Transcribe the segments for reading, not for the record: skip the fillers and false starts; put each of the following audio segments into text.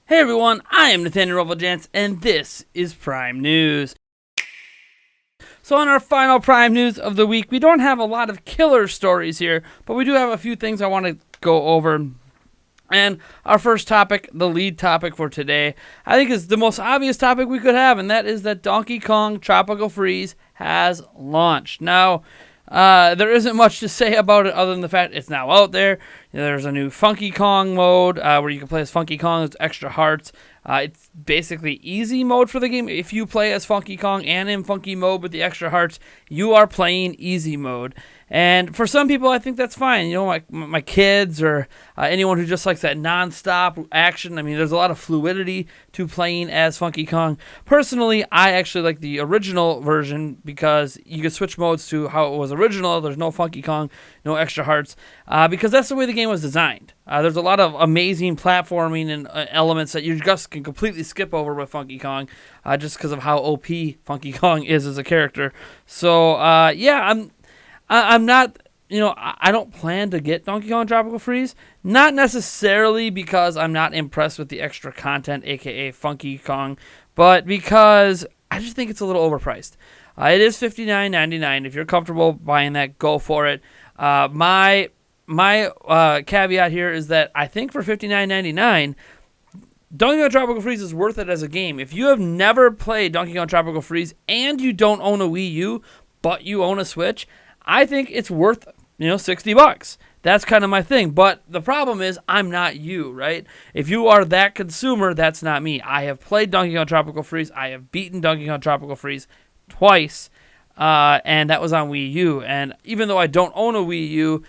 Hey everyone, I am Nintendo Labo, and this is Prime News. So on our final Prime News of the week, we don't have a lot of killer stories here, but we do have a few things I want to go over. And our first topic, the lead topic for today, I think is the most obvious topic we could have, and that is that Donkey Kong Tropical Freeze has launched. Now, there isn't much to say about it other than the fact it's now out there. There's a new Funky Kong mode where you can play as Funky Kong with extra hearts. It's basically easy mode for the game. If you play as Funky Kong and in Funky mode with the extra hearts, you are playing easy mode. And for some people, I think that's fine. You know, my kids or anyone who just likes that non-stop action. I mean, there's a lot of fluidity to playing as Funky Kong. Personally, I actually like the original version because you can switch modes to how it was original. There's no Funky Kong, no extra hearts, because that's the way the game was designed. There's a lot of amazing platforming and elements that you just can completely skip over with Funky Kong, just because of how OP Funky Kong is as a character. So, yeah, I'm not, I don't plan to get Donkey Kong Tropical Freeze. Not necessarily because I'm not impressed with the extra content, aka Funky Kong, but because I just think it's a little overpriced. It is $59.99. If you're comfortable buying that, go for it. My caveat here is that I think for $59.99, Donkey Kong Tropical Freeze is worth it as a game. If you have never played Donkey Kong Tropical Freeze and you don't own a Wii U, but you own a Switch, I think it's worth, $60. That's kind of my thing. But the problem is I'm not you, right? If you are that consumer, that's not me. I have played Donkey Kong Tropical Freeze. I have beaten Donkey Kong Tropical Freeze twice, and that was on Wii U. And even though I don't own a Wii U,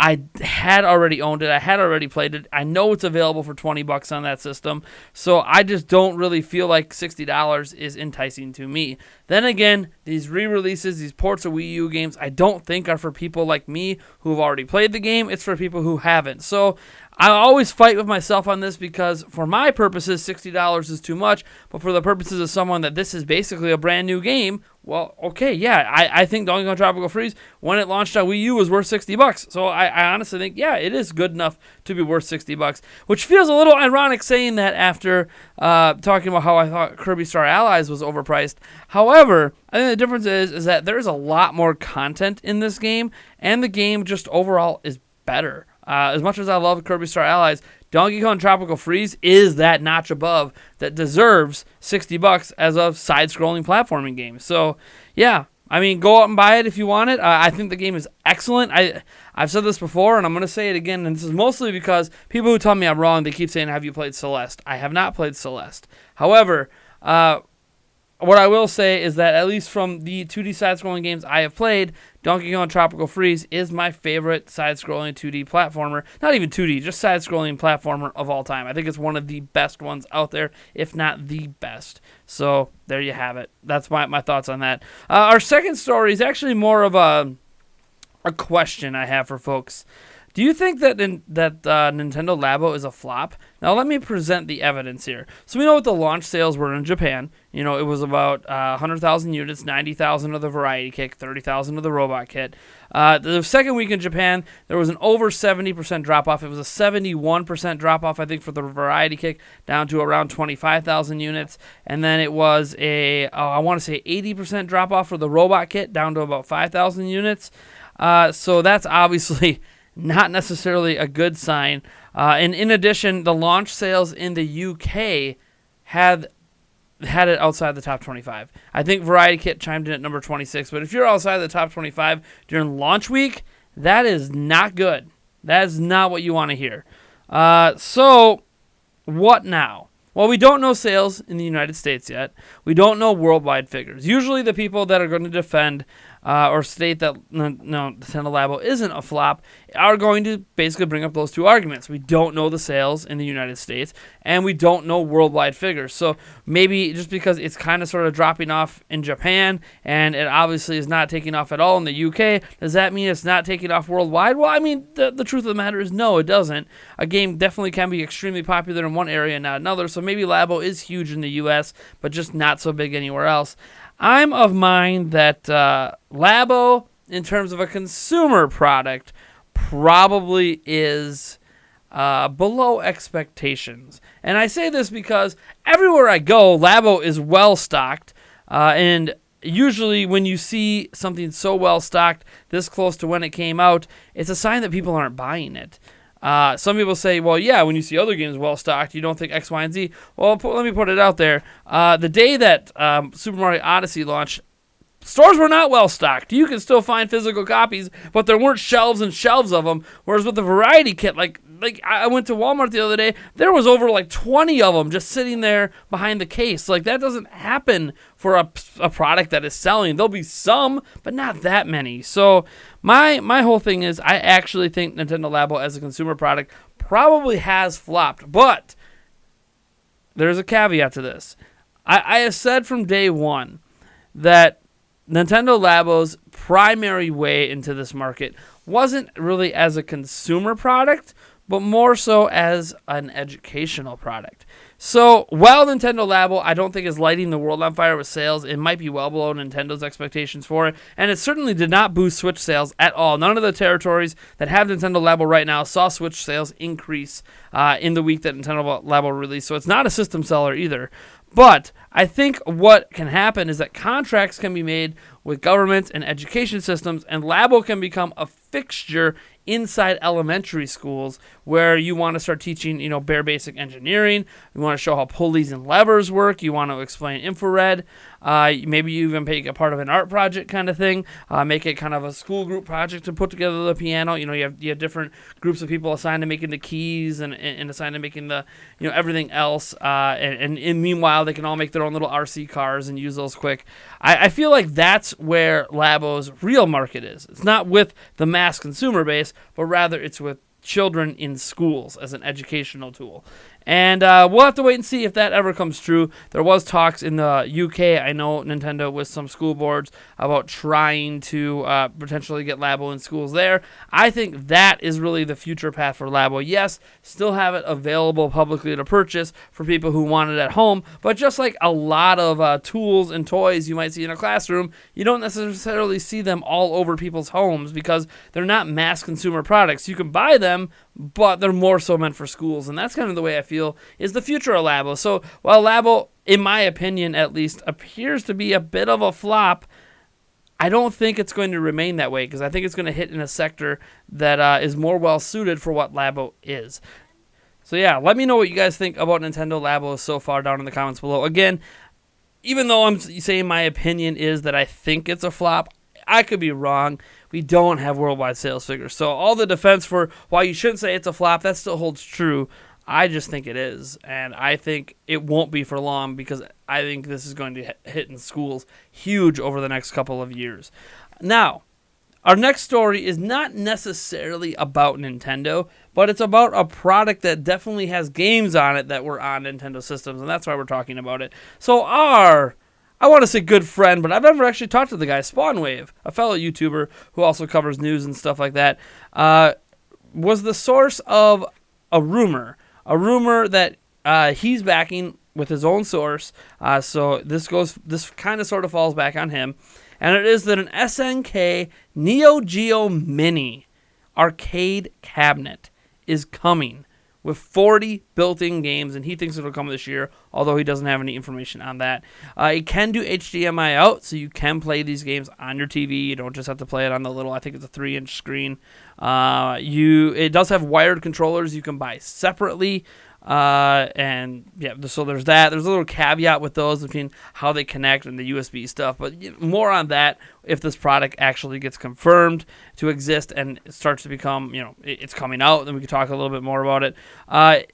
I had already owned it. I had already played it. I know it's available for $20 on that system. So I just don't really feel like $60 is enticing to me. Then again, these re-releases, these ports of Wii U games, I don't think are for people like me who have already played the game. It's for people who haven't. So I always fight with myself on this because for my purposes, $60 is too much. But for the purposes of someone that this is basically a brand new game, well, okay, yeah, I think Donkey Kong Tropical Freeze, when it launched on Wii U, was worth $60. So I honestly think, yeah, it is good enough to be worth $60, which feels a little ironic saying that after talking about how I thought Kirby Star Allies was overpriced. However, I think the difference is that there is a lot more content in this game, and the game just overall is better. As much as I love Kirby Star Allies, Donkey Kong Tropical Freeze is that notch above that deserves $60 as a side-scrolling platforming game. So, yeah, I mean, go out and buy it if you want it. I think the game is excellent. I've said this before, and I'm going to say it again, and this is mostly because people who tell me I'm wrong, they keep saying, have you played Celeste? I have not played Celeste. However, what I will say is that at least from the 2D side-scrolling games I have played, Donkey Kong Tropical Freeze is my favorite side-scrolling 2D platformer. Not even 2D, just side-scrolling platformer of all time. I think it's one of the best ones out there, if not the best. So there you have it. That's my thoughts on that. Our second story is actually more of a question I have for folks. Do you think that Nintendo Labo is a flop? Now, let me present the evidence here. So we know what the launch sales were in Japan. It was about 100,000 units, 90,000 of the Variety Kit, 30,000 of the Robot Kit. The second week in Japan, there was an over 70% drop-off. It was a 71% drop-off, I think, for the Variety Kit, down to around 25,000 units. And then it was I want to say 80% drop-off for the Robot Kit, down to about 5,000 units. So that's obviously not necessarily a good sign. And in addition, the launch sales in the UK had it outside the top 25. I think Variety Kit chimed in at number 26. But if you're outside the top 25 during launch week, that is not good. That is not what you want to hear. So what now? Well, we don't know sales in the United States yet. We don't know worldwide figures. Usually the people that are going to defend or state that Nintendo Labo isn't a flop are going to basically bring up those two arguments. We don't know the sales in the United States, and we don't know worldwide figures. So maybe just because it's kind of sort of dropping off in Japan, and it obviously is not taking off at all in the UK, does that mean it's not taking off worldwide? Well, I mean, the truth of the matter is no, it doesn't. A game definitely can be extremely popular in one area and not another, so maybe Labo is huge in the US, but just not so big anywhere else. I'm of mind that Labo, in terms of a consumer product, probably is below expectations. And I say this because everywhere I go, Labo is well stocked, and usually when you see something so well stocked this close to when it came out, it's a sign that people aren't buying it. Some people say, well, yeah, when you see other games well stocked, you don't think X, Y, and Z. Well, let me put it out there. The day that Super Mario Odyssey launched, stores were not well stocked. You can still find physical copies, but there weren't shelves and shelves of them. Whereas with the variety kit, like I went to Walmart the other day, there was over like 20 of them just sitting there behind the case. Like that doesn't happen for a product that is selling. There'll be some, but not that many. So my whole thing is I actually think Nintendo Labo as a consumer product probably has flopped. But there's a caveat to this. I have said from day one that Nintendo Labo's primary way into this market wasn't really as a consumer product, but more so as an educational product. So while Nintendo Labo I don't think is lighting the world on fire with sales, it might be well below Nintendo's expectations for it, and it certainly did not boost Switch sales at all. None of the territories that have Nintendo Labo right now saw Switch sales increase in the week that Nintendo Labo released, so it's not a system seller either. But I think what can happen is that contracts can be made with governments and education systems, and Labo can become a fixture inside elementary schools where you want to start teaching, bare basic engineering. You want to show how pulleys and levers work. You want to explain infrared. Maybe you even make a part of an art project kind of thing. Make it kind of a school group project to put together the piano. You have different groups of people assigned to making the keys and assigned to making the everything else. And meanwhile, they can all make their own little RC cars and use those quick. I feel like that's where Labo's real market is. It's not with the mass consumer base, but rather it's with children in schools as an educational tool. And we'll have to wait and see if that ever comes true. There was talks in the UK, I know Nintendo with some school boards about trying to potentially get Labo in schools there. I think that is really the future path for Labo. Yes, still have it available publicly to purchase for people who want it at home, but just like a lot of tools and toys you might see in a classroom, you don't necessarily see them all over people's homes because they're not mass consumer products. You can buy them, but they're more so meant for schools, and that's kind of the way I feel is the future of Labo. So while Labo, in my opinion at least, appears to be a bit of a flop, I don't think it's going to remain that way because I think it's going to hit in a sector that is more well suited for what Labo is. So yeah, let me know what you guys think about Nintendo Labo so far down in the comments below. Again, even though I'm saying my opinion is that I think it's a flop, I could be wrong. We don't have worldwide sales figures. So all the defense for why you shouldn't say it's a flop, that still holds true. I just think it is, and I think it won't be for long because I think this is going to hit in schools huge over the next couple of years. Now, our next story is not necessarily about Nintendo, but it's about a product that definitely has games on it that were on Nintendo systems, and that's why we're talking about it. So I want to say good friend, but I've never actually talked to the guy, Spawnwave, a fellow YouTuber who also covers news and stuff like that, was the source of a rumor that he's backing with his own source. So this kind of sort of falls back on him, and it is that an SNK NEO GEO Mini arcade cabinet is coming with 40 built-in games, and he thinks it'll come this year, although he doesn't have any information on that. It can do HDMI out, so you can play these games on your TV. You don't just have to play it on the little, I think it's a 3-inch screen. It does have wired controllers you can buy separately. And yeah, so there's that. There's a little caveat with those between how they connect and the USB stuff, but more on that if this product actually gets confirmed to exist and it starts to become, it's coming out, then we can talk a little bit more about it.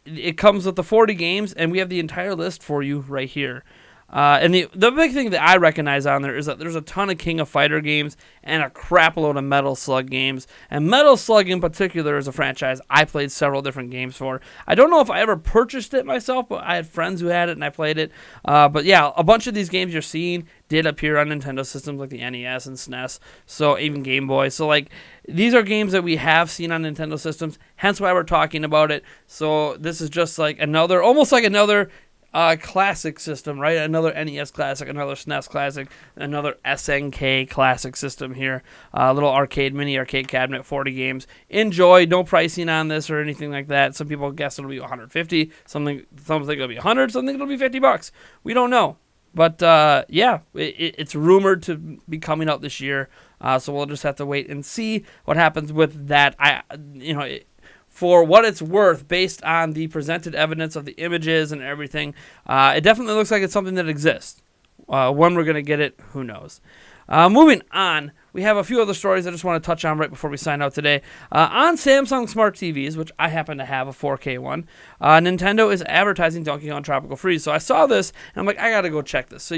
It comes with the 40 games, and we have the entire list for you right here. And the big thing that I recognize on there is that there's a ton of King of Fighter games and a crap load of Metal Slug games. And Metal Slug in particular is a franchise I played several different games for. I don't know if I ever purchased it myself, but I had friends who had it and I played it. But yeah, a bunch of these games you're seeing did appear on Nintendo systems like the NES and SNES, so even Game Boy. So like these are games that we have seen on Nintendo systems, hence why we're talking about it. So this is just like almost like another classic system, right? Another NES classic, another SNES classic, another SNK classic system here. A little mini arcade cabinet, 40 games. Enjoy. No pricing on this or anything like that. Some people guess it'll be 150. Some think it'll be 100. Some think it'll be $50. We don't know. But yeah, it's rumored to be coming out this year. So we'll just have to wait and see what happens with that. For what it's worth, based on the presented evidence of the images and everything, it definitely looks like it's something that exists. When we're going to get it, who knows? Moving on, we have a few other stories I just want to touch on right before we sign out today. On Samsung Smart TVs, which I happen to have a 4K one, Nintendo is advertising Donkey Kong Tropical Freeze. So I saw this, and I'm like, I got to go check this. So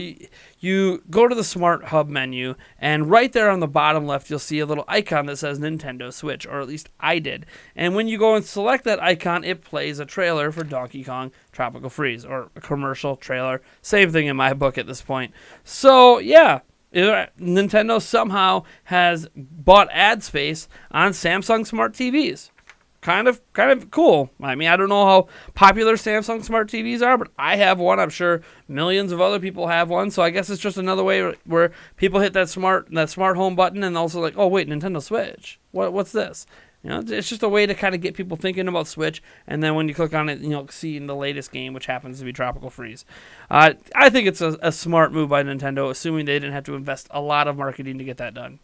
you go to the Smart Hub menu, and right there on the bottom left, you'll see a little icon that says Nintendo Switch, or at least I did. And when you go and select that icon, it plays a trailer for Donkey Kong Tropical Freeze, or a commercial trailer. Same thing in my book at this point. So, yeah. Nintendo somehow has bought ad space on Samsung Smart TVs. Kind of cool. I mean, I don't know how popular Samsung Smart TVs are, but I have one. I'm sure millions of other people have one. So I guess it's just another way where people hit that smart home button and also like, oh wait, Nintendo Switch. What's this? You know, it's just a way to kind of get people thinking about Switch, and then when you click on it, see in the latest game, which happens to be Tropical Freeze. I think it's a smart move by Nintendo, assuming they didn't have to invest a lot of marketing to get that done.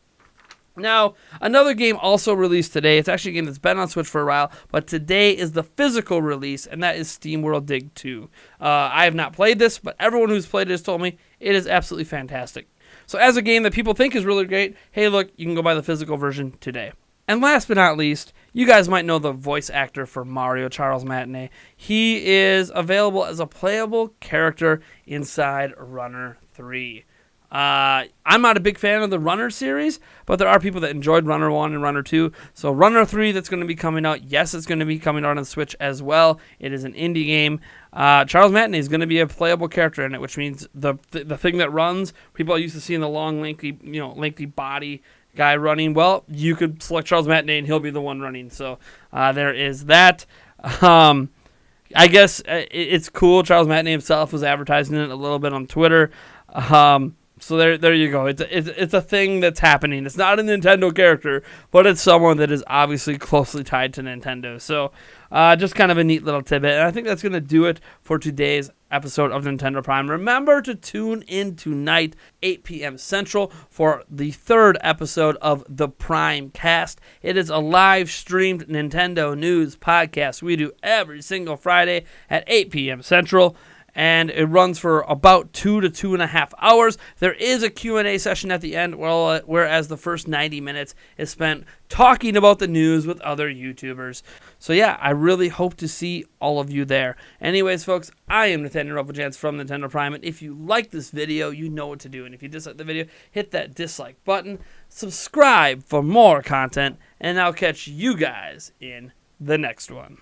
Now, another game also released today. It's actually a game that's been on Switch for a while, but today is the physical release, and that is SteamWorld Dig 2. I have not played this, but everyone who's played it has told me it is absolutely fantastic. So as a game that people think is really great, hey, look, you can go buy the physical version today. And last but not least, you guys might know the voice actor for Mario, Charlies Matinet. He is available as a playable character inside Runner 3. I'm not a big fan of the Runner series, but there are people that enjoyed Runner 1 and Runner 2. So Runner 3 that's going to be coming out, yes, it's going to be coming out on Switch as well. It is an indie game. Charlies Matinet is going to be a playable character in it, which means the thing that runs, people are used to seeing the long, lengthy body guy running. Well, you could select Charlies Matinet and he'll be the one running. So there is that. I guess it's cool. Charlies Matinet himself was advertising it a little bit on Twitter. So there you go. It's a thing that's happening. It's not a Nintendo character, but it's someone that is obviously closely tied to Nintendo. So just kind of a neat little tidbit. And I think that's going to do it for today's episode of Nintendo Prime. Remember to tune in tonight, 8 p.m. Central, for the third episode of the Prime Cast. It is a live streamed Nintendo news podcast we do every single Friday at 8 p.m. Central. And it runs for about 2 to 2.5 hours. There is a Q&A session at the end, whereas the first 90 minutes is spent talking about the news with other YouTubers. So yeah, I really hope to see all of you there. Anyways, folks, I am Nathaniel Rufflejans from Nintendo Prime, and if you like this video, you know what to do. And if you dislike the video, hit that dislike button, subscribe for more content, and I'll catch you guys in the next one.